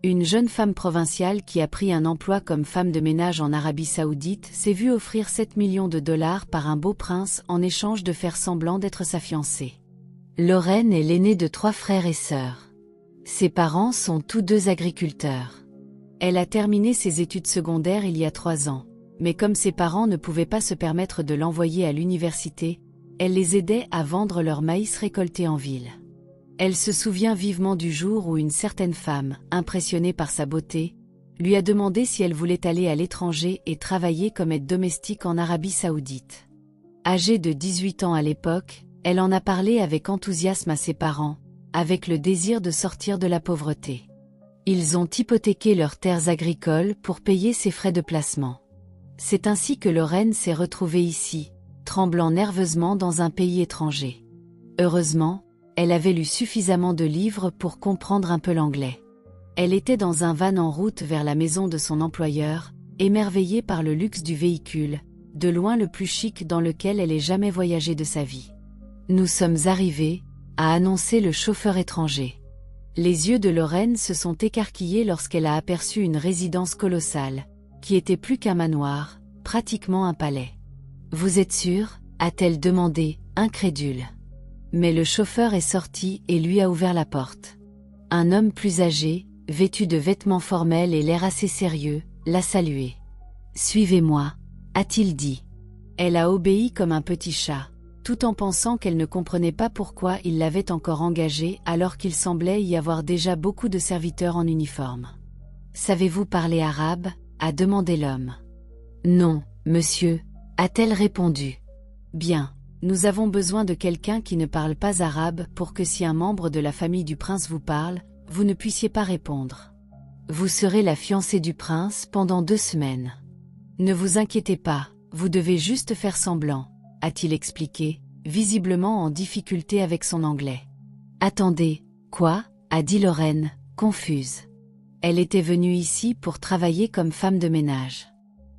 Une jeune femme provinciale qui a pris un emploi comme femme de ménage en Arabie Saoudite s'est vue offrir 7 millions de dollars par un beau prince en échange de faire semblant d'être sa fiancée. Lorraine est l'aînée de 3 frères et sœurs. Ses parents sont tous 2 agriculteurs. Elle a terminé ses études secondaires il y a 3 ans, mais comme ses parents ne pouvaient pas se permettre de l'envoyer à l'université, elle les aidait à vendre leur maïs récolté en ville. Elle se souvient vivement du jour où une certaine femme, impressionnée par sa beauté, lui a demandé si elle voulait aller à l'étranger et travailler comme aide domestique en Arabie Saoudite. Âgée de 18 ans à l'époque, elle en a parlé avec enthousiasme à ses parents, avec le désir de sortir de la pauvreté. Ils ont hypothéqué leurs terres agricoles pour payer ses frais de placement. C'est ainsi que Lorraine s'est retrouvée ici, tremblant nerveusement dans un pays étranger. Heureusement, elle avait lu suffisamment de livres pour comprendre un peu l'anglais. Elle était dans un van en route vers la maison de son employeur, émerveillée par le luxe du véhicule, de loin le plus chic dans lequel elle ait jamais voyagé de sa vie. « Nous sommes arrivés », a annoncé le chauffeur étranger. Les yeux de Lorraine se sont écarquillés lorsqu'elle a aperçu une résidence colossale, qui était plus qu'un manoir, pratiquement un palais. « Vous êtes sûr ?» a-t-elle demandé, incrédule. Mais le chauffeur est sorti et lui a ouvert la porte. Un homme plus âgé, vêtu de vêtements formels et l'air assez sérieux, l'a salué. « Suivez-moi », a-t-il dit. Elle a obéi comme un petit chat, tout en pensant qu'elle ne comprenait pas pourquoi il l'avait encore engagée alors qu'il semblait y avoir déjà beaucoup de serviteurs en uniforme. « Savez-vous parler arabe ?» a demandé l'homme. « Non, monsieur », a-t-elle répondu. « Bien. Nous avons besoin de quelqu'un qui ne parle pas arabe pour que si un membre de la famille du prince vous parle, vous ne puissiez pas répondre. Vous serez la fiancée du prince pendant 2 semaines. Ne vous inquiétez pas, vous devez juste faire semblant, a-t-il expliqué, visiblement en difficulté avec son anglais. Attendez, quoi, a dit Lorraine, confuse. Elle était venue ici pour travailler comme femme de ménage.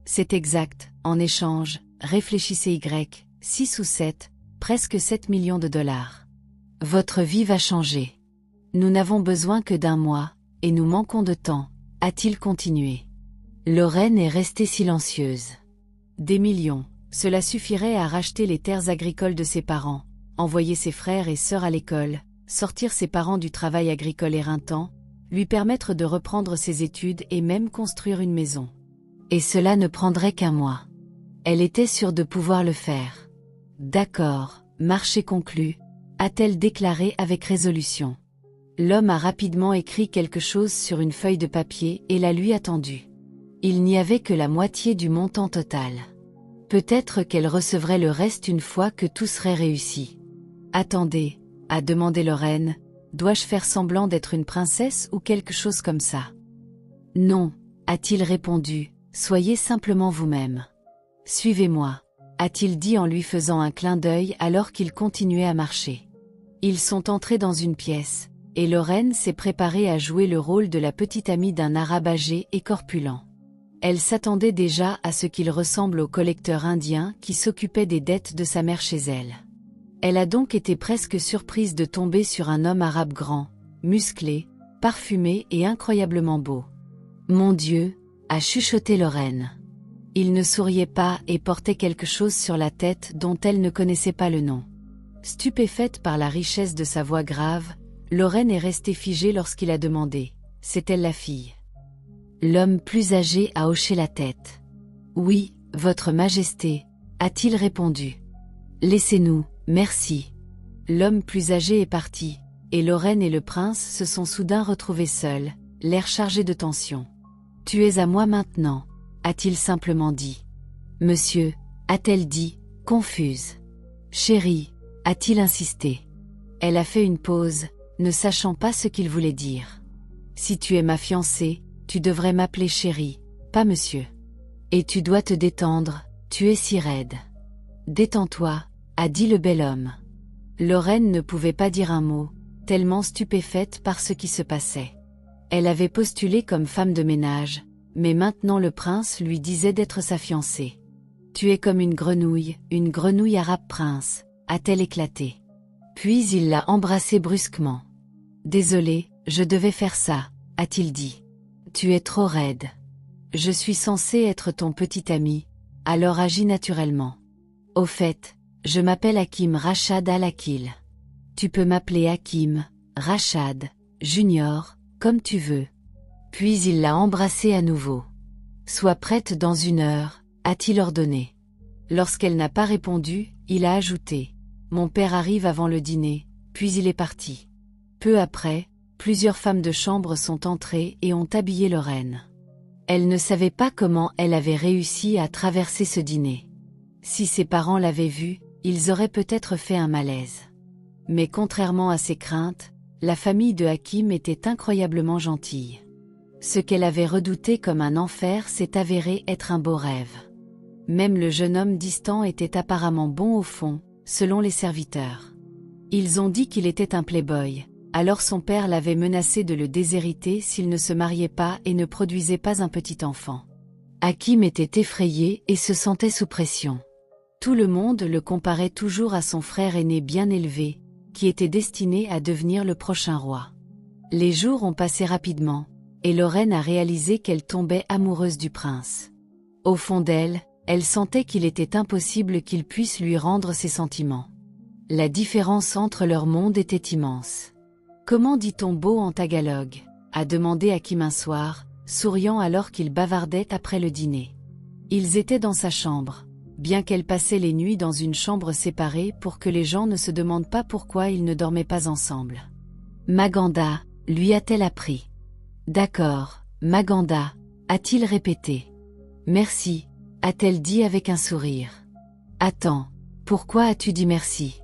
C'est exact, en échange, réfléchissez 6 ou 7, presque 7 millions de dollars. Votre vie va changer. Nous n'avons besoin que d'1 mois, et nous manquons de temps, a-t-il continué. Lorraine est restée silencieuse. Des millions, cela suffirait à racheter les terres agricoles de ses parents, envoyer ses frères et sœurs à l'école, sortir ses parents du travail agricole éreintant, lui permettre de reprendre ses études et même construire une maison. Et cela ne prendrait qu'1 mois. Elle était sûre de pouvoir le faire. D'accord, marché conclu, a-t-elle déclaré avec résolution. L'homme a rapidement écrit quelque chose sur une feuille de papier et la lui a tendue. Il n'y avait que la moitié du montant total. Peut-être qu'elle recevrait le reste une fois que tout serait réussi. Attendez, a demandé Lorraine, dois-je faire semblant d'être une princesse ou quelque chose comme ça? Non, a-t-il répondu, soyez simplement vous-même. Suivez-moi, a-t-il dit en lui faisant un clin d'œil alors qu'il continuait à marcher. Ils sont entrés dans une pièce, et Lorraine s'est préparée à jouer le rôle de la petite amie d'un arabe âgé et corpulent. Elle s'attendait déjà à ce qu'il ressemble au collecteur indien qui s'occupait des dettes de sa mère chez elle. Elle a donc été presque surprise de tomber sur un homme arabe grand, musclé, parfumé et incroyablement beau. « Mon Dieu !» a chuchoté Lorraine. Il ne souriait pas et portait quelque chose sur la tête dont elle ne connaissait pas le nom. Stupéfaite par la richesse de sa voix grave, Lorraine est restée figée lorsqu'il a demandé « C'est-elle la fille ?» L'homme plus âgé a hoché la tête. « Oui, votre majesté », a-t-il répondu. « Laissez-nous, merci. » L'homme plus âgé est parti, et Lorraine et le prince se sont soudain retrouvés seuls, l'air chargé de tension. « Tu es à moi maintenant », a-t-il simplement dit. « Monsieur », a-t-elle dit, confuse. « Chérie », a-t-il insisté. Elle a fait une pause, ne sachant pas ce qu'il voulait dire. « Si tu es ma fiancée, tu devrais m'appeler chérie, pas monsieur. Et tu dois te détendre, tu es si raide. »« Détends-toi », a dit le bel homme. Lorraine ne pouvait pas dire un mot, tellement stupéfaite par ce qui se passait. Elle avait postulé comme femme de ménage, mais maintenant le prince lui disait d'être sa fiancée. « Tu es comme une grenouille arabe prince », a-t-elle éclaté. Puis il l'a embrassée brusquement. « Désolé, je devais faire ça », a-t-il dit. Tu es trop raide. Je suis censé être ton petit ami, alors agis naturellement. Au fait, je m'appelle Hakim Rashad Al-Akil. Tu peux m'appeler Hakim, Rashad, Junior, comme tu veux. Puis il l'a embrassée à nouveau. Sois prête dans 1 heure, a-t-il ordonné. Lorsqu'elle n'a pas répondu, il a ajouté. Mon père arrive avant le dîner, puis il est parti. Peu après, plusieurs femmes de chambre sont entrées et ont habillé Lorraine. Elle ne savait pas comment elle avait réussi à traverser ce dîner. Si ses parents l'avaient vue, ils auraient peut-être fait un malaise. Mais contrairement à ses craintes, la famille de Hakim était incroyablement gentille. Ce qu'elle avait redouté comme un enfer s'est avéré être un beau rêve. Même le jeune homme distant était apparemment bon au fond, selon les serviteurs. Ils ont dit qu'il était un playboy, alors son père l'avait menacé de le déshériter s'il ne se mariait pas et ne produisait pas un petit enfant. Hakim était effrayé et se sentait sous pression. Tout le monde le comparait toujours à son frère aîné bien élevé, qui était destiné à devenir le prochain roi. Les jours ont passé rapidement, et Lorraine a réalisé qu'elle tombait amoureuse du prince. Au fond d'elle, elle sentait qu'il était impossible qu'il puisse lui rendre ses sentiments. La différence entre leurs mondes était immense. « Comment dit-on beau en tagalog ?» a demandé Hakim un soir, souriant alors qu'ils bavardaient après le dîner. Ils étaient dans sa chambre, bien qu'elle passait les nuits dans une chambre séparée pour que les gens ne se demandent pas pourquoi ils ne dormaient pas ensemble. « Maganda, lui a-t-elle appris. »« D'accord, Maganda, a-t-il répété. »« Merci, a-t-elle dit avec un sourire. »« Attends, pourquoi as-tu dit merci ?»«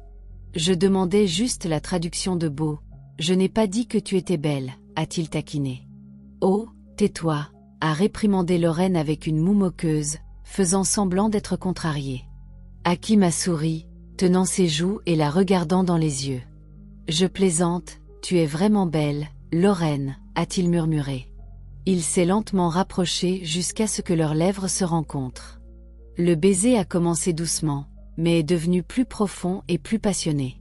Je demandais juste la traduction de beau. Je n'ai pas dit que tu étais belle, a-t-il taquiné. »« Oh, tais-toi, » a réprimandé Lorraine avec une moue moqueuse, faisant semblant d'être contrariée. Hakim a souri, tenant ses joues et la regardant dans les yeux. « Je plaisante, tu es vraiment belle, Lorraine, a-t-il murmuré. Il s'est lentement rapproché jusqu'à ce que leurs lèvres se rencontrent. Le baiser a commencé doucement, mais est devenu plus profond et plus passionné.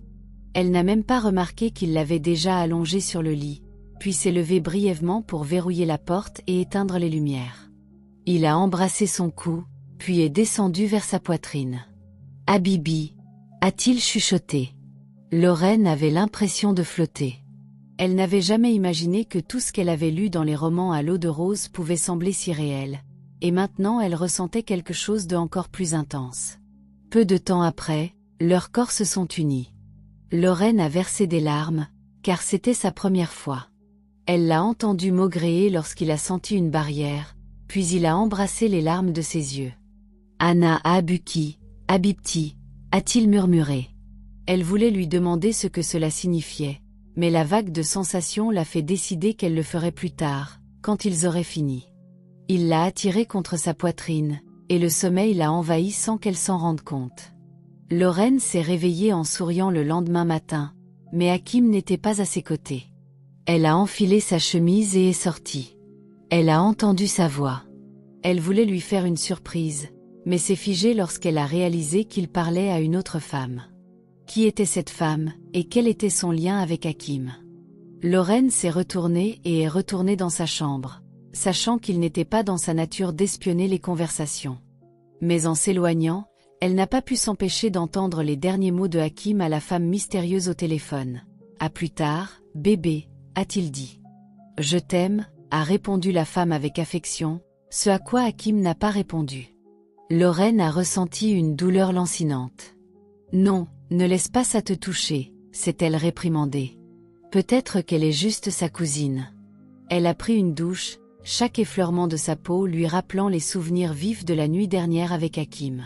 Elle n'a même pas remarqué qu'il l'avait déjà allongée sur le lit, puis s'est levée brièvement pour verrouiller la porte et éteindre les lumières. Il a embrassé son cou, puis est descendu vers sa poitrine. « Habibi » a-t-il chuchoté. Lorraine avait l'impression de flotter. Elle n'avait jamais imaginé que tout ce qu'elle avait lu dans les romans à l'eau de rose pouvait sembler si réel, et maintenant elle ressentait quelque chose de encore plus intense. Peu de temps après, leurs corps se sont unis. Lorraine a versé des larmes, car c'était sa première fois. Elle l'a entendu maugréer lorsqu'il a senti une barrière, puis il a embrassé les larmes de ses yeux. « Anna Abuki, Habibti » a-t-il murmuré. Elle voulait lui demander ce que cela signifiait, mais la vague de sensations l'a fait décider qu'elle le ferait plus tard, quand ils auraient fini. Il l'a attirée contre sa poitrine, et le sommeil l'a envahie sans qu'elle s'en rende compte. Lorraine s'est réveillée en souriant le lendemain matin, mais Hakim n'était pas à ses côtés. Elle a enfilé sa chemise et est sortie. Elle a entendu sa voix. Elle voulait lui faire une surprise, mais s'est figée lorsqu'elle a réalisé qu'il parlait à une autre femme. Qui était cette femme, et quel était son lien avec Hakim? Lorraine s'est retournée et est retournée dans sa chambre, sachant qu'il n'était pas dans sa nature d'espionner les conversations. Mais en s'éloignant, elle n'a pas pu s'empêcher d'entendre les derniers mots de Hakim à la femme mystérieuse au téléphone. « À plus tard, bébé », a-t-il dit. « Je t'aime », a répondu la femme avec affection, ce à quoi Hakim n'a pas répondu. Lorraine a ressenti une douleur lancinante. « Non, ne laisse pas ça te toucher », s'est-elle réprimandée. Peut-être qu'elle est juste sa cousine. Elle a pris une douche, chaque effleurement de sa peau lui rappelant les souvenirs vifs de la nuit dernière avec Hakim.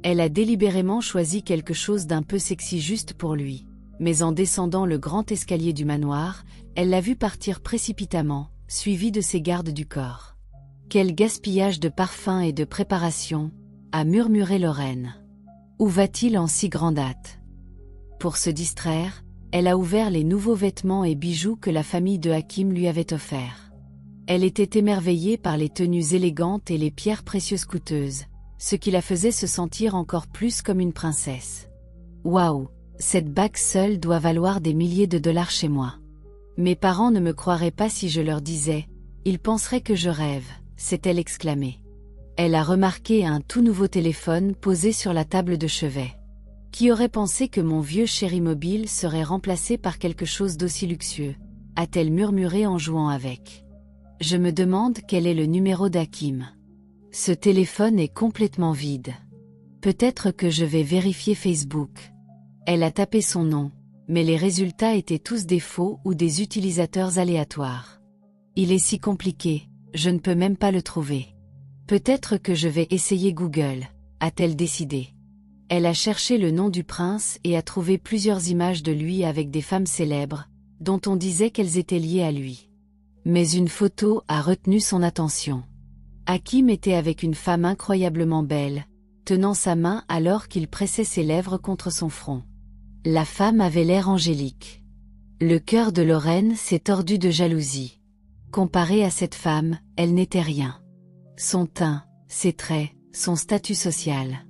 Elle a délibérément choisi quelque chose d'un peu sexy juste pour lui, mais en descendant le grand escalier du manoir, elle l'a vu partir précipitamment, suivi de ses gardes du corps. « Quel gaspillage de parfums et de préparation !» a murmuré Lorraine. « Où va-t-il en si grande hâte ?» Pour se distraire, elle a ouvert les nouveaux vêtements et bijoux que la famille de Hakim lui avait offerts. Elle était émerveillée par les tenues élégantes et les pierres précieuses coûteuses, ce qui la faisait se sentir encore plus comme une princesse. « Waouh, cette bague seule doit valoir des milliers de dollars chez moi. Mes parents ne me croiraient pas si je leur disais. Ils penseraient que je rêve, s'est-elle exclamée. Elle a remarqué un tout nouveau téléphone posé sur la table de chevet. Qui aurait pensé que mon vieux chéri mobile serait remplacé par quelque chose d'aussi luxueux, a-t-elle murmuré en jouant avec. Je me demande quel est le numéro d'Hakim. Ce téléphone est complètement vide. Peut-être que je vais vérifier Facebook. Elle a tapé son nom, mais les résultats étaient tous des faux ou des utilisateurs aléatoires. Il est si compliqué, je ne peux même pas le trouver. Peut-être que je vais essayer Google, a-t-elle décidé. Elle a cherché le nom du prince et a trouvé plusieurs images de lui avec des femmes célèbres, dont on disait qu'elles étaient liées à lui. Mais une photo a retenu son attention. Hakim était avec une femme incroyablement belle, tenant sa main alors qu'il pressait ses lèvres contre son front. La femme avait l'air angélique. Le cœur de Lorraine s'est tordu de jalousie. Comparé à cette femme, elle n'était rien. Son teint, ses traits, son statut social.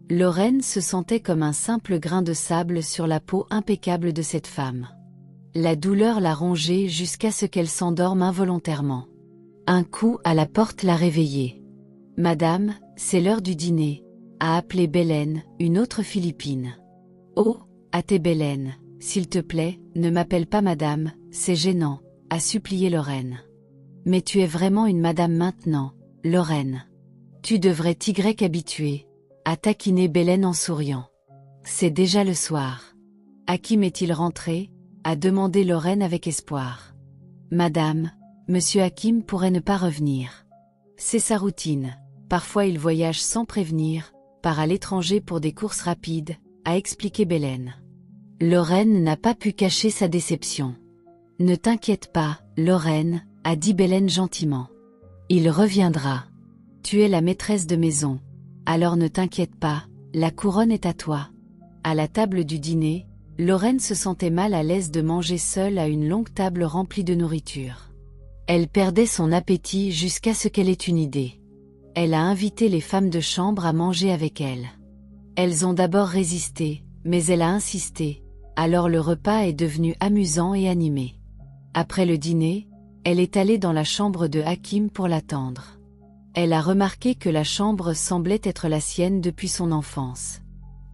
Lorraine se sentait comme un simple grain de sable sur la peau impeccable de cette femme. La douleur l'a rongée jusqu'à ce qu'elle s'endorme involontairement. Un coup à la porte l'a réveillée. « Madame, c'est l'heure du dîner », a appelé Bélène, une autre Philippine. « Oh, à tes Bélène, s'il te plaît, ne m'appelle pas madame, c'est gênant », a supplié Lorraine. « Mais tu es vraiment une madame maintenant, Lorraine. Tu devrais t'y habituer », a taquiné Bélène en souriant. « C'est déjà le soir. Hakim est-il rentré ?» a demandé Lorraine avec espoir. « Madame, Monsieur Hakim pourrait ne pas revenir. C'est sa routine, parfois il voyage sans prévenir, part à l'étranger pour des courses rapides », a expliqué Bélène. Lorraine n'a pas pu cacher sa déception. « Ne t'inquiète pas, Lorraine », a dit Bélène gentiment. « Il reviendra. Tu es la maîtresse de maison. Alors ne t'inquiète pas, la couronne est à toi. » À la table du dîner, Lorraine se sentait mal à l'aise de manger seule à une longue table remplie de nourriture. Elle perdait son appétit jusqu'à ce qu'elle ait une idée. Elle a invité les femmes de chambre à manger avec elle. Elles ont d'abord résisté, mais elle a insisté, alors le repas est devenu amusant et animé. Après le dîner, elle est allée dans la chambre de Hakim pour l'attendre. Elle a remarqué que la chambre semblait être la sienne depuis son enfance.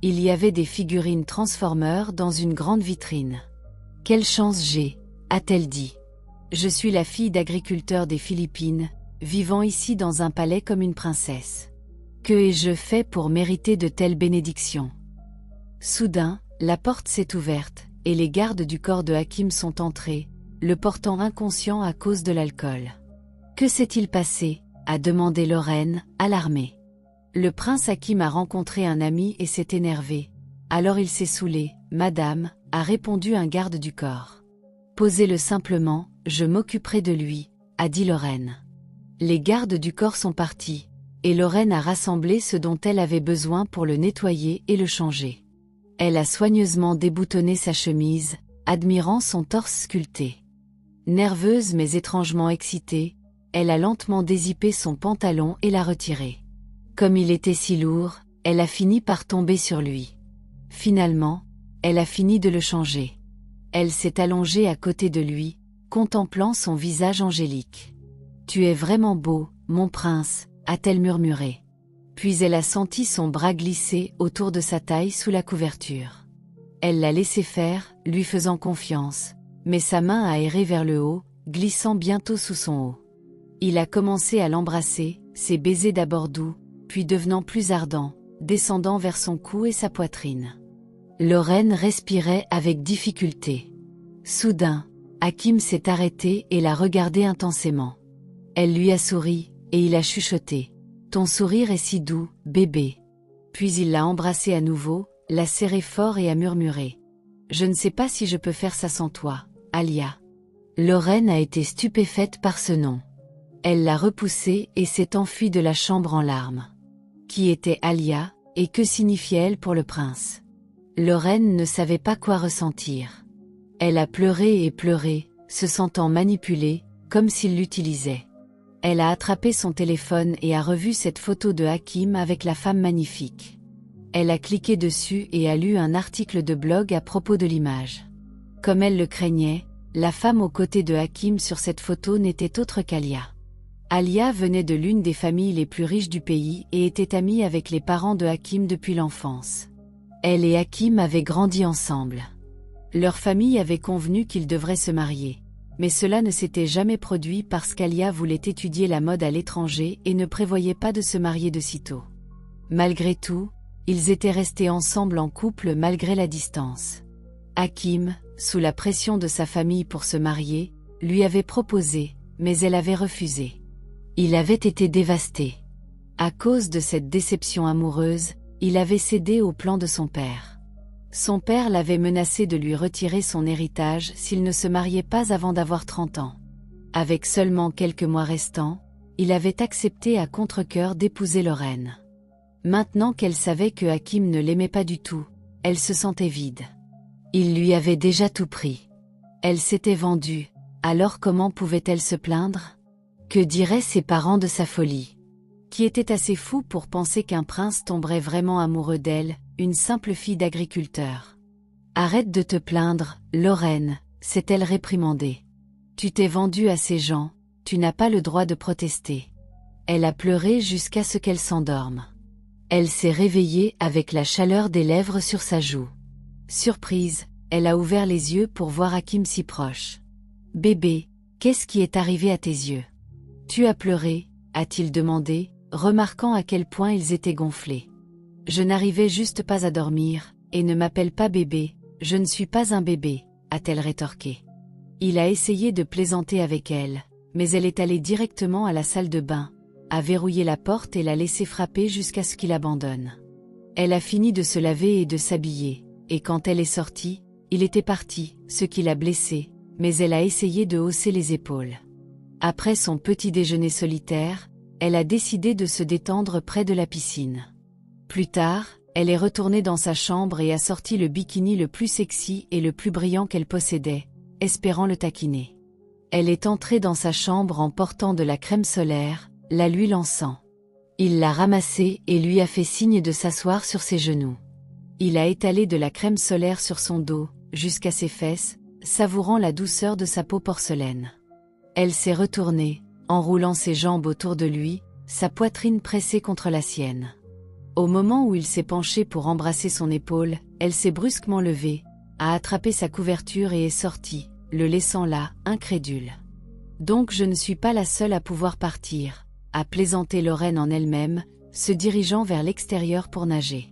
Il y avait des figurines Transformers dans une grande vitrine. « Quelle chance j'ai », a-t-elle dit. « Je suis la fille d'agriculteur des Philippines, vivant ici dans un palais comme une princesse. Que ai-je fait pour mériter de telles bénédictions ?» Soudain, la porte s'est ouverte, et les gardes du corps de Hakim sont entrés, le portant inconscient à cause de l'alcool. « Que s'est-il passé ?» a demandé Lorraine, alarmée. Le prince Hakim a rencontré un ami et s'est énervé. Alors il s'est saoulé, madame, a répondu un garde du corps. Posez-le simplement, je m'occuperai de lui, a dit Lorraine. Les gardes du corps sont partis, et Lorraine a rassemblé ce dont elle avait besoin pour le nettoyer et le changer. Elle a soigneusement déboutonné sa chemise, admirant son torse sculpté. Nerveuse mais étrangement excitée, elle a lentement dézippé son pantalon et l'a retiré. Comme il était si lourd, elle a fini par tomber sur lui. Finalement, elle a fini de le changer. Elle s'est allongée à côté de lui, contemplant son visage angélique. « Tu es vraiment beau, mon prince », a-t-elle murmuré. Puis elle a senti son bras glisser autour de sa taille sous la couverture. Elle l'a laissé faire, lui faisant confiance, mais sa main a erré vers le haut, glissant bientôt sous son haut. Il a commencé à l'embrasser, ses baisers d'abord doux, puis devenant plus ardent, descendant vers son cou et sa poitrine. Lorraine respirait avec difficulté. Soudain, Hakim s'est arrêté et l'a regardé intensément. Elle lui a souri, et il a chuchoté. « Ton sourire est si doux, bébé. » Puis il l'a embrassée à nouveau, l'a serrée fort et a murmuré. « Je ne sais pas si je peux faire ça sans toi, Alia. » Lorraine a été stupéfaite par ce nom. Elle l'a repoussé et s'est enfuie de la chambre en larmes. Qui était Alia, et que signifiait-elle pour le prince? Lorraine ne savait pas quoi ressentir. Elle a pleuré et pleuré, se sentant manipulée, comme s'il l'utilisait. Elle a attrapé son téléphone et a revu cette photo de Hakim avec la femme magnifique. Elle a cliqué dessus et a lu un article de blog à propos de l'image. Comme elle le craignait, La femme aux côtés de Hakim sur cette photo n'était autre qu'Alia. Alia venait de l'une des familles les plus riches du pays et était amie avec les parents de Hakim depuis l'enfance. Elle et Hakim avaient grandi ensemble. Leur famille avait convenu qu'ils devraient se marier. Mais cela ne s'était jamais produit parce qu'Alia voulait étudier la mode à l'étranger et ne prévoyait pas de se marier de sitôt. Malgré tout, ils étaient restés ensemble en couple malgré la distance. Hakim, sous la pression de sa famille pour se marier, lui avait proposé, mais elle avait refusé. Il avait été dévasté. À cause de cette déception amoureuse, il avait cédé au plan de son père. Son père l'avait menacé de lui retirer son héritage s'il ne se mariait pas avant d'avoir 30 ans. Avec seulement quelques mois restants, il avait accepté à contre-cœur d'épouser Lorraine. Maintenant qu'elle savait que Hakim ne l'aimait pas du tout, elle se sentait vide. Il lui avait déjà tout pris. Elle s'était vendue, alors comment pouvait-elle se plaindre ? Que diraient ses parents de sa folie ? Qui était assez fou pour penser qu'un prince tomberait vraiment amoureux d'elle, une simple fille d'agriculteur. Arrête de te plaindre, Lorraine, s'est-elle réprimandée. Tu t'es vendue à ces gens, tu n'as pas le droit de protester. Elle a pleuré jusqu'à ce qu'elle s'endorme. Elle s'est réveillée avec la chaleur des lèvres sur sa joue. Surprise, elle a ouvert les yeux pour voir Hakim si proche. « Bébé, qu'est-ce qui est arrivé à tes yeux ? Tu as pleuré ?» a-t-il demandé, remarquant à quel point ils étaient gonflés. « Je n'arrivais juste pas à dormir, et ne m'appelle pas bébé, je ne suis pas un bébé », a-t-elle rétorqué. Il a essayé de plaisanter avec elle, mais elle est allée directement à la salle de bain, a verrouillé la porte et l'a laissé frapper jusqu'à ce qu'il abandonne. Elle a fini de se laver et de s'habiller, et quand elle est sortie, il était parti, ce qui l'a blessée, mais elle a essayé de hausser les épaules. Après son petit déjeuner solitaire, elle a décidé de se détendre près de la piscine. Plus tard, elle est retournée dans sa chambre et a sorti le bikini le plus sexy et le plus brillant qu'elle possédait, espérant le taquiner. Elle est entrée dans sa chambre en portant de la crème solaire, la lui lançant. Il l'a ramassée et lui a fait signe de s'asseoir sur ses genoux. Il a étalé de la crème solaire sur son dos, jusqu'à ses fesses, savourant la douceur de sa peau porcelaine. Elle s'est retournée, enroulant ses jambes autour de lui, sa poitrine pressée contre la sienne. Au moment où il s'est penché pour embrasser son épaule, elle s'est brusquement levée, a attrapé sa couverture et est sortie, le laissant là, incrédule. « Donc je ne suis pas la seule à pouvoir partir », a plaisanté Lorraine en elle-même, se dirigeant vers l'extérieur pour nager.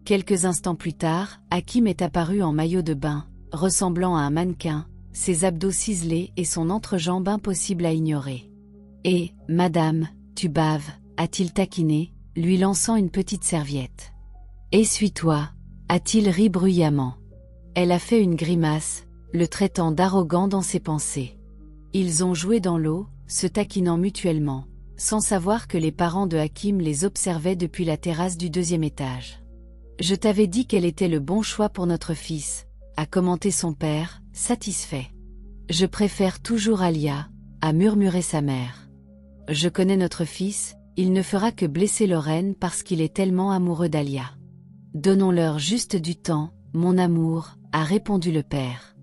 Quelques instants plus tard, Hakim est apparu en maillot de bain, ressemblant à un mannequin, ses abdos ciselés et son entrejambe impossible à ignorer. « Et, madame, tu baves », a-t-il taquiné, lui lançant une petite serviette. « Essuie-toi », a-t-il ri bruyamment. Elle a fait une grimace, le traitant d'arrogant dans ses pensées. Ils ont joué dans l'eau, se taquinant mutuellement, sans savoir que les parents de Hakim les observaient depuis la terrasse du 2e étage. « Je t'avais dit qu'elle était le bon choix pour notre fils », a commenté son père, satisfait. « Je préfère toujours Alia », a murmuré sa mère. « Je connais notre fils, il ne fera que blesser Lorraine parce qu'il est tellement amoureux d'Alia. »« Donnons-leur juste du temps, mon amour », a répondu le père.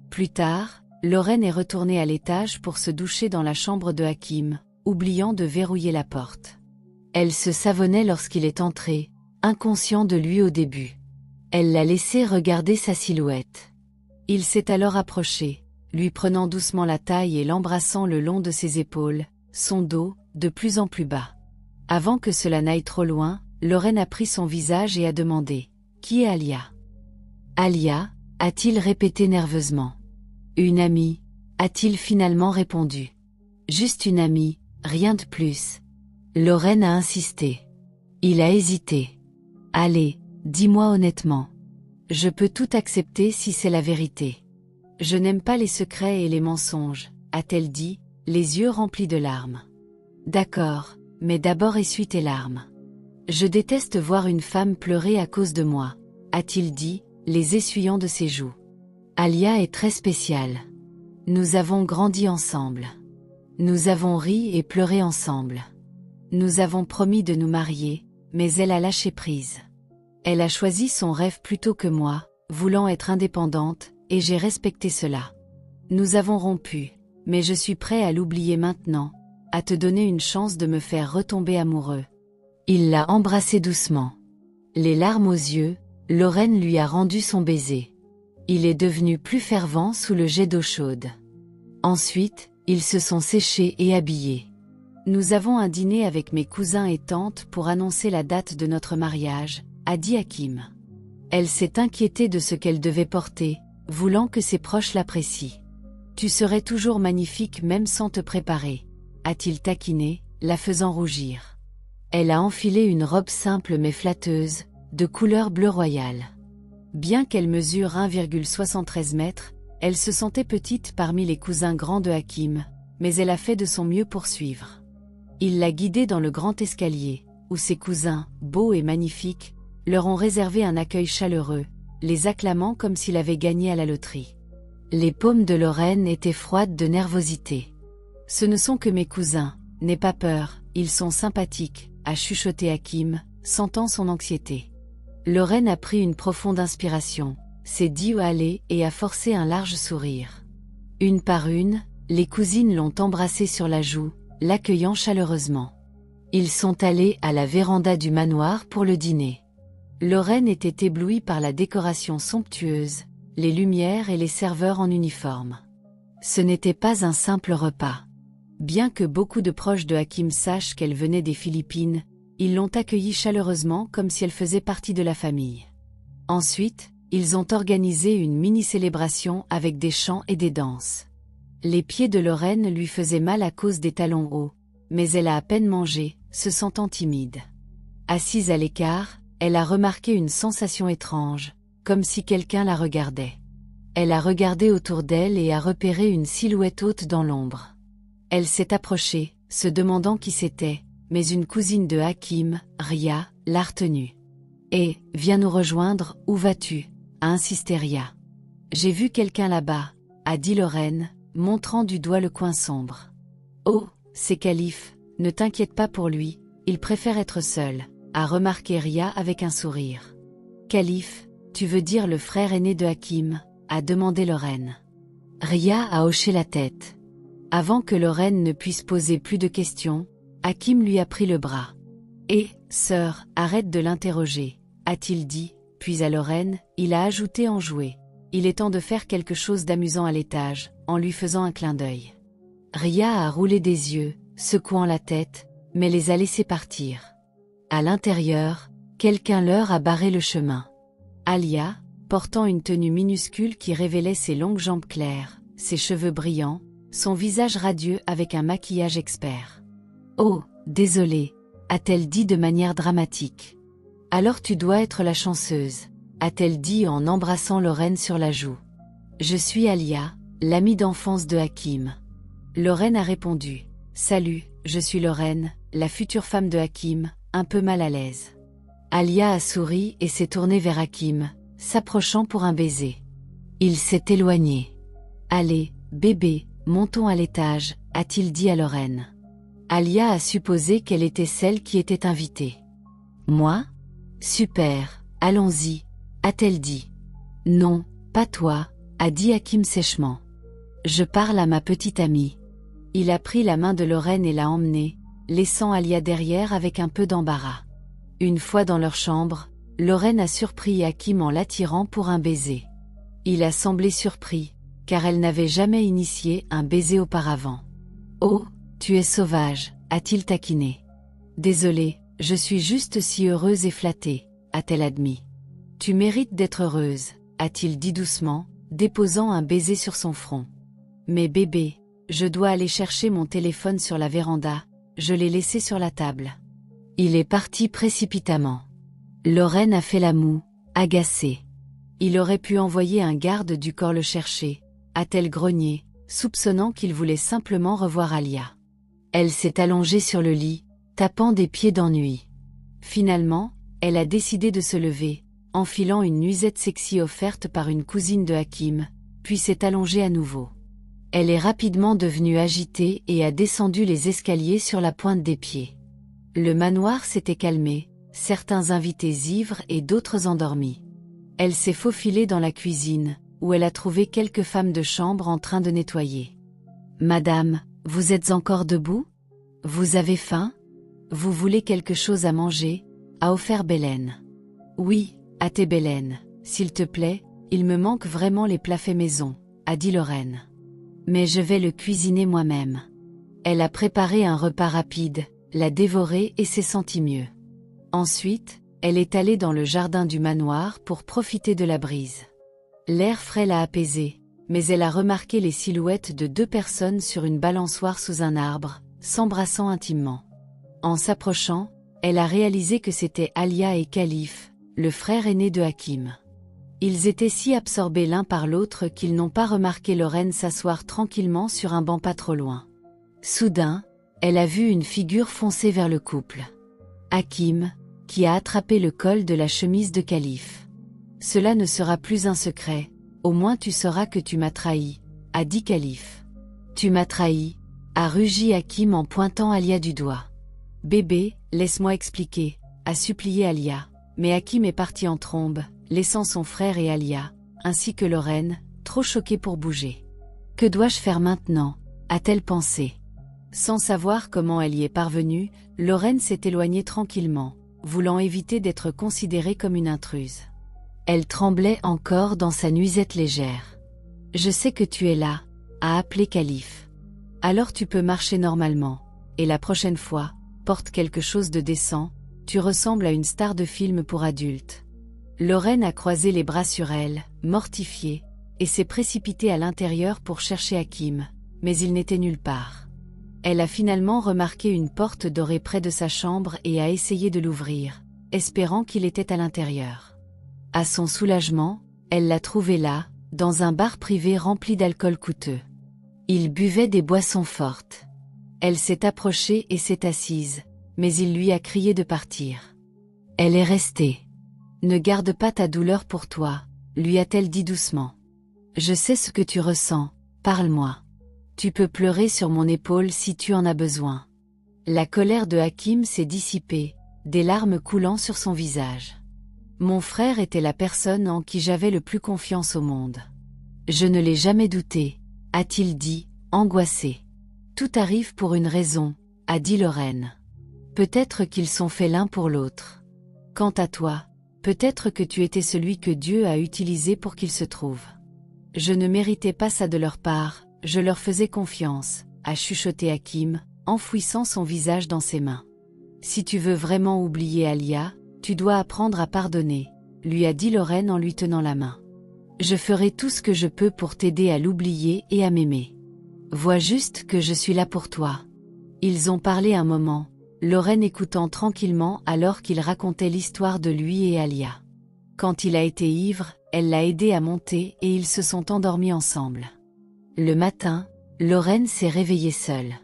Plus tard, Lorraine est retournée à l'étage pour se doucher dans la chambre de Hakim, oubliant de verrouiller la porte. Elle se savonnait lorsqu'il est entré, inconscient de lui au début. Elle l'a laissé regarder sa silhouette. Il s'est alors approché, lui prenant doucement la taille et l'embrassant le long de ses épaules, son dos, de plus en plus bas. Avant que cela n'aille trop loin, Lorraine a pris son visage et a demandé « Qui est Alia ?»« Alia » a-t-il répété nerveusement. « Une amie » a-t-il finalement répondu. « Juste une amie, rien de plus. » Lorraine a insisté. Il a hésité. « Allez, dis-moi honnêtement. Je peux tout accepter si c'est la vérité. »« Je n'aime pas les secrets et les mensonges », a-t-elle dit, les yeux remplis de larmes. « D'accord, mais d'abord essuie tes larmes. »« Je déteste voir une femme pleurer à cause de moi », a-t-il dit, les essuyant de ses joues. « Alia est très spéciale. Nous avons grandi ensemble. Nous avons ri et pleuré ensemble. Nous avons promis de nous marier, mais elle a lâché prise. Elle a choisi son rêve plutôt que moi, voulant être indépendante, et j'ai respecté cela. Nous avons rompu, mais je suis prêt à l'oublier maintenant, à te donner une chance de me faire retomber amoureux. Il l'a embrassée doucement. Les larmes aux yeux, Lorraine lui a rendu son baiser. Il est devenu plus fervent sous le jet d'eau chaude. Ensuite, ils se sont séchés et habillés. Nous avons un dîner avec mes cousins et tantes pour annoncer la date de notre mariage, a dit Hakim. Elle s'est inquiétée de ce qu'elle devait porter, voulant que ses proches l'apprécient. Tu serais toujours magnifique même sans te préparer, a-t-il taquiné, la faisant rougir. Elle a enfilé une robe simple mais flatteuse, de couleur bleu royal. Bien qu'elle mesure 1,73 mètres, elle se sentait petite parmi les cousins grands de Hakim, mais elle a fait de son mieux pour suivre. Il l'a guidée dans le grand escalier, où ses cousins, beaux et magnifiques, leur ont réservé un accueil chaleureux, les acclamant comme s'il avait gagné à la loterie. Les paumes de Lorraine étaient froides de nervosité. « Ce ne sont que mes cousins, n'aie pas peur, ils sont sympathiques », a chuchoté Hakim, sentant son anxiété. Lorraine a pris une profonde inspiration, s'est dit où aller et a forcé un large sourire. Une par une, les cousines l'ont embrassée sur la joue, l'accueillant chaleureusement. Ils sont allés à la véranda du manoir pour le dîner. Lorraine était éblouie par la décoration somptueuse, les lumières et les serveurs en uniforme. Ce n'était pas un simple repas. Bien que beaucoup de proches de Hakim sachent qu'elle venait des Philippines, ils l'ont accueillie chaleureusement comme si elle faisait partie de la famille. Ensuite, ils ont organisé une mini-célébration avec des chants et des danses. Les pieds de Lorraine lui faisaient mal à cause des talons hauts, mais elle a à peine mangé, se sentant timide. Assise à l'écart, elle a remarqué une sensation étrange, comme si quelqu'un la regardait. Elle a regardé autour d'elle et a repéré une silhouette haute dans l'ombre. Elle s'est approchée, se demandant qui c'était, mais une cousine de Hakim, Ria, l'a retenue. « Eh, viens nous rejoindre, où vas-tu » a insisté Ria. « J'ai vu quelqu'un là-bas » a dit Lorraine, montrant du doigt le coin sombre. « Oh, c'est Khalif, ne t'inquiète pas pour lui, il préfère être seul » a remarqué Ria avec un sourire. « Khalif, tu veux dire le frère aîné de Hakim » a demandé Lorraine. Ria a hoché la tête. Avant que Lorraine ne puisse poser plus de questions, Hakim lui a pris le bras. « Eh, sœur, arrête de l'interroger » a-t-il dit, puis à Lorraine, il a ajouté enjoué. « Il est temps de faire quelque chose d'amusant à l'étage » en lui faisant un clin d'œil. Ria a roulé des yeux, secouant la tête, mais les a laissés partir. À l'intérieur, quelqu'un leur a barré le chemin. Alia, portant une tenue minuscule qui révélait ses longues jambes claires, ses cheveux brillants, son visage radieux avec un maquillage expert. « Oh, désolée » a-t-elle dit de manière dramatique. « Alors tu dois être la chanceuse » a-t-elle dit en embrassant Lorraine sur la joue. « Je suis Alia, l'amie d'enfance de Hakim. » Lorraine a répondu. « Salut, je suis Lorraine, la future femme de Hakim », un peu mal à l'aise. Alia a souri et s'est tournée vers Hakim, s'approchant pour un baiser. Il s'est éloigné. « Allez, bébé, montons à l'étage » a-t-il dit à Lorraine. Alia a supposé qu'elle était celle qui était invitée. « Moi ? Super, allons-y » a-t-elle dit. « Non, pas toi » a dit Hakim sèchement. « Je parle à ma petite amie. » Il a pris la main de Lorraine et l'a emmenée, laissant Alia derrière avec un peu d'embarras. Une fois dans leur chambre, Lorraine a surpris Hakim en l'attirant pour un baiser. Il a semblé surpris, car elle n'avait jamais initié un baiser auparavant. « Oh, tu es sauvage » a-t-il taquiné. « Désolée, je suis juste si heureuse et flattée » a-t-elle admis. « Tu mérites d'être heureuse » a-t-il dit doucement, déposant un baiser sur son front. « Mais bébé, je dois aller chercher mon téléphone sur la véranda, je l'ai laissé sur la table. » Il est parti précipitamment. Lorraine a fait la moue, agacée. Il aurait pu envoyer un garde du corps le chercher, a-t-elle grogné, soupçonnant qu'il voulait simplement revoir Alia. Elle s'est allongée sur le lit, tapant des pieds d'ennui. Finalement, elle a décidé de se lever, enfilant une nuisette sexy offerte par une cousine de Hakim, puis s'est allongée à nouveau. Elle est rapidement devenue agitée et a descendu les escaliers sur la pointe des pieds. Le manoir s'était calmé, certains invités ivres et d'autres endormis. Elle s'est faufilée dans la cuisine, où elle a trouvé quelques femmes de chambre en train de nettoyer. « Madame, vous êtes encore debout? Vous avez faim? Vous voulez quelque chose à manger ?» a offert Bélène. « Oui, à tes Bélène, s'il te plaît, il me manque vraiment les plats faits maison, » a dit Lorraine. « Mais je vais le cuisiner moi-même. » Elle a préparé un repas rapide, l'a dévoré et s'est sentie mieux. Ensuite, elle est allée dans le jardin du manoir pour profiter de la brise. L'air frais l'a apaisée, mais elle a remarqué les silhouettes de deux personnes sur une balançoire sous un arbre, s'embrassant intimement. En s'approchant, elle a réalisé que c'étaient Alia et Khalif, le frère aîné de Hakim. Ils étaient si absorbés l'un par l'autre qu'ils n'ont pas remarqué Lorraine s'asseoir tranquillement sur un banc pas trop loin. Soudain, elle a vu une figure foncer vers le couple. Hakim, qui a attrapé le col de la chemise de Khalif. « Cela ne sera plus un secret, au moins tu sauras que tu m'as trahi, » a dit Khalif. « Tu m'as trahi, » a rugi Hakim en pointant Alia du doigt. « Bébé, laisse-moi expliquer, » a supplié Alia, mais Hakim est parti en trombe, laissant son frère et Alia, ainsi que Lorraine, trop choqués pour bouger. « Que dois-je faire maintenant ?» a-t-elle pensé. Sans savoir comment elle y est parvenue, Lorraine s'est éloignée tranquillement, voulant éviter d'être considérée comme une intruse. Elle tremblait encore dans sa nuisette légère. « Je sais que tu es là », a appelé Khalif. « Alors tu peux marcher normalement, et la prochaine fois, porte quelque chose de décent, tu ressembles à une star de film pour adultes. » Lorraine a croisé les bras sur elle, mortifiée, et s'est précipitée à l'intérieur pour chercher Hakim, mais il n'était nulle part. Elle a finalement remarqué une porte dorée près de sa chambre et a essayé de l'ouvrir, espérant qu'il était à l'intérieur. À son soulagement, elle l'a trouvé là, dans un bar privé rempli d'alcool coûteux. Il buvait des boissons fortes. Elle s'est approchée et s'est assise, mais il lui a crié de partir. Elle est restée. « Ne garde pas ta douleur pour toi, » lui a-t-elle dit doucement. « Je sais ce que tu ressens, parle-moi. Tu peux pleurer sur mon épaule si tu en as besoin. » La colère de Hakim s'est dissipée, des larmes coulant sur son visage. « Mon frère était la personne en qui j'avais le plus confiance au monde. Je ne l'ai jamais douté, » a-t-il dit, angoissé. « Tout arrive pour une raison, » a dit Lorraine. « Peut-être qu'ils sont faits l'un pour l'autre. Quant à toi, peut-être que tu étais celui que Dieu a utilisé pour qu'ils se trouvent. Je ne méritais pas ça de leur part, je leur faisais confiance, » a chuchoté Hakim, enfouissant son visage dans ses mains. « Si tu veux vraiment oublier Alia, tu dois apprendre à pardonner, » lui a dit Lorraine en lui tenant la main. « Je ferai tout ce que je peux pour t'aider à l'oublier et à m'aimer. Vois juste que je suis là pour toi. » Ils ont parlé un moment, Lorraine écoutant tranquillement alors qu'il racontait l'histoire de lui et Alia. Quand il a été ivre, elle l'a aidé à monter et ils se sont endormis ensemble. Le matin, Lorraine s'est réveillée seule.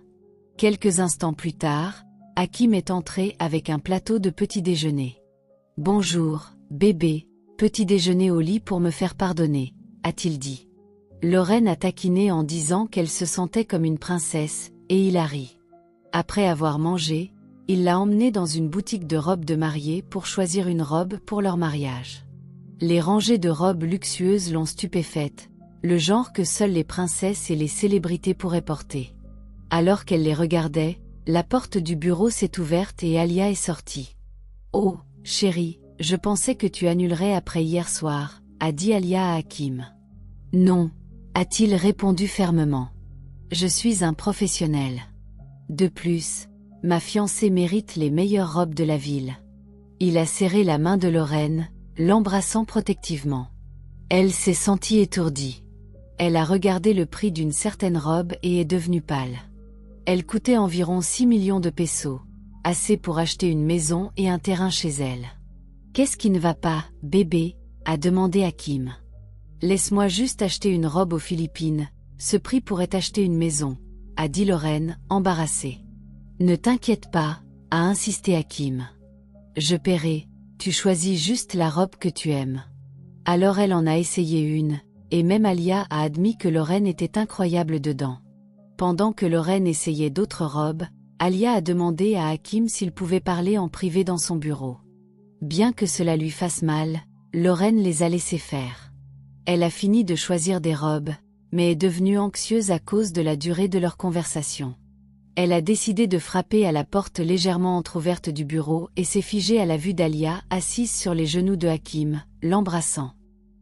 Quelques instants plus tard, Hakim est entré avec un plateau de petit déjeuner. « Bonjour, bébé, petit déjeuner au lit pour me faire pardonner, » a-t-il dit. Lorraine a taquiné en disant qu'elle se sentait comme une princesse, et il a ri. Après avoir mangé, il l'a emmenée dans une boutique de robes de mariée pour choisir une robe pour leur mariage. Les rangées de robes luxueuses l'ont stupéfaite, le genre que seules les princesses et les célébrités pourraient porter. Alors qu'elle les regardait, la porte du bureau s'est ouverte et Alia est sortie. « Oh, chérie, je pensais que tu annulerais après hier soir, » a dit Alia à Hakim. « Non, » a-t-il répondu fermement. « Je suis un professionnel. De plus, ma fiancée mérite les meilleures robes de la ville. » Il a serré la main de Lorraine, l'embrassant protectivement. Elle s'est sentie étourdie. Elle a regardé le prix d'une certaine robe et est devenue pâle. Elle coûtait environ 6 millions de pesos, assez pour acheter une maison et un terrain chez elle. « Qu'est-ce qui ne va pas, bébé ?» a demandé Hakim. « Laisse-moi juste acheter une robe aux Philippines, ce prix pourrait acheter une maison, » a dit Lorraine, embarrassée. « Ne t'inquiète pas, » a insisté Hakim. « Je paierai, tu choisis juste la robe que tu aimes. » Alors elle en a essayé une, et même Alia a admis que Lorraine était incroyable dedans. Pendant que Lorraine essayait d'autres robes, Alia a demandé à Hakim s'il pouvait parler en privé dans son bureau. Bien que cela lui fasse mal, Lorraine les a laissés faire. Elle a fini de choisir des robes, mais est devenue anxieuse à cause de la durée de leur conversation. Elle a décidé de frapper à la porte légèrement entr'ouverte du bureau et s'est figée à la vue d'Alia assise sur les genoux de Hakim, l'embrassant.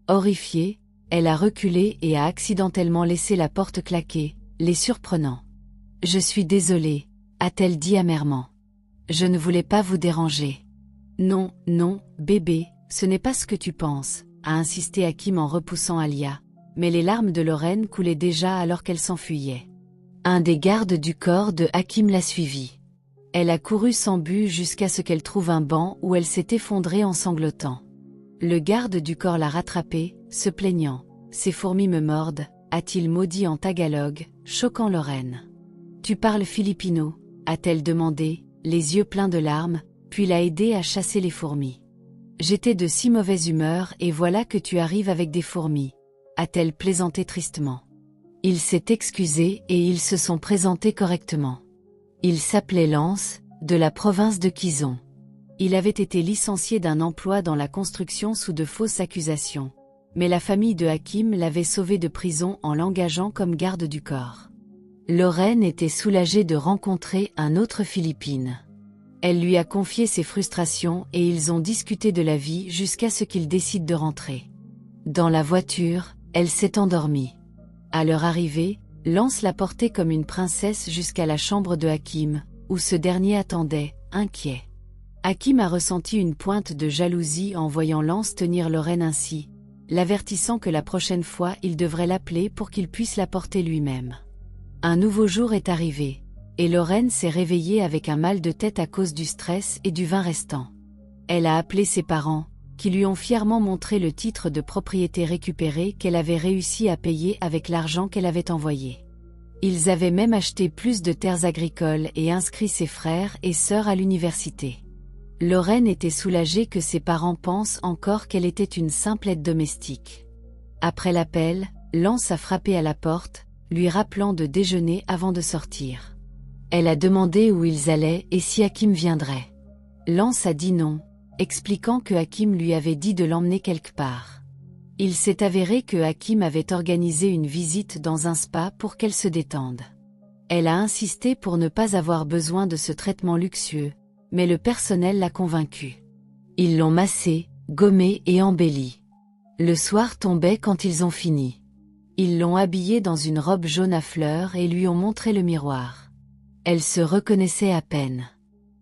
Horrifiée, elle a reculé et a accidentellement laissé la porte claquer, les surprenant. « Je suis désolée », a-t-elle dit amèrement. « Je ne voulais pas vous déranger. »« Non, non, bébé, ce n'est pas ce que tu penses », a insisté Hakim en repoussant Alia, mais les larmes de Lorraine coulaient déjà alors qu'elle s'enfuyait. Un des gardes du corps de Hakim l'a suivie. Elle a couru sans but jusqu'à ce qu'elle trouve un banc où elle s'est effondrée en sanglotant. Le garde du corps l'a rattrapée, se plaignant. « Ces fourmis me mordent », a-t-il maudit en tagalog, choquant Lorraine. « Tu parles filipino ?» a-t-elle demandé, les yeux pleins de larmes, puis l'a aidé à chasser les fourmis. « J'étais de si mauvaise humeur et voilà que tu arrives avec des fourmis », a-t-elle plaisanté tristement. Il s'est excusé et ils se sont présentés correctement. Il s'appelait Lance, de la province de Quizon. Il avait été licencié d'un emploi dans la construction sous de fausses accusations, mais la famille de Hakim l'avait sauvé de prison en l'engageant comme garde du corps. Lorraine était soulagée de rencontrer un autre Philippine. Elle lui a confié ses frustrations et ils ont discuté de la vie jusqu'à ce qu'il décide de rentrer. Dans la voiture, elle s'est endormie. À leur arrivée, Lance l'a portée comme une princesse jusqu'à la chambre de Hakim, où ce dernier attendait, inquiet. Hakim a ressenti une pointe de jalousie en voyant Lance tenir Lorraine ainsi, l'avertissant que la prochaine fois il devrait l'appeler pour qu'il puisse la porter lui-même. Un nouveau jour est arrivé, et Lorraine s'est réveillée avec un mal de tête à cause du stress et du vin restant. Elle a appelé ses parents, qui lui ont fièrement montré le titre de propriété récupéré qu'elle avait réussi à payer avec l'argent qu'elle avait envoyé. Ils avaient même acheté plus de terres agricoles et inscrit ses frères et sœurs à l'université. Lorraine était soulagée que ses parents pensent encore qu'elle était une simple aide domestique. Après l'appel, Lance a frappé à la porte, lui rappelant de déjeuner avant de sortir. Elle a demandé où ils allaient et si Hakim viendrait. Lance a dit non, expliquant que Hakim lui avait dit de l'emmener quelque part. Il s'est avéré que Hakim avait organisé une visite dans un spa pour qu'elle se détende. Elle a insisté pour ne pas avoir besoin de ce traitement luxueux, mais le personnel l'a convaincue. Ils l'ont massée, gommée et embellie. Le soir tombait quand ils ont fini. Ils l'ont habillée dans une robe jaune à fleurs et lui ont montré le miroir. Elle se reconnaissait à peine.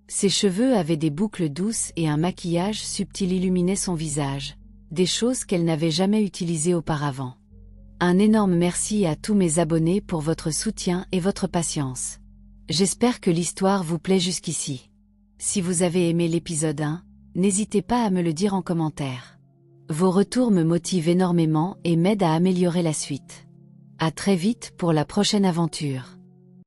Ses cheveux avaient des boucles douces et un maquillage subtil illuminait son visage, des choses qu'elle n'avait jamais utilisées auparavant. Un énorme merci à tous mes abonnés pour votre soutien et votre patience. J'espère que l'histoire vous plaît jusqu'ici. Si vous avez aimé l'épisode 1, n'hésitez pas à me le dire en commentaire. Vos retours me motivent énormément et m'aident à améliorer la suite. À très vite pour la prochaine aventure.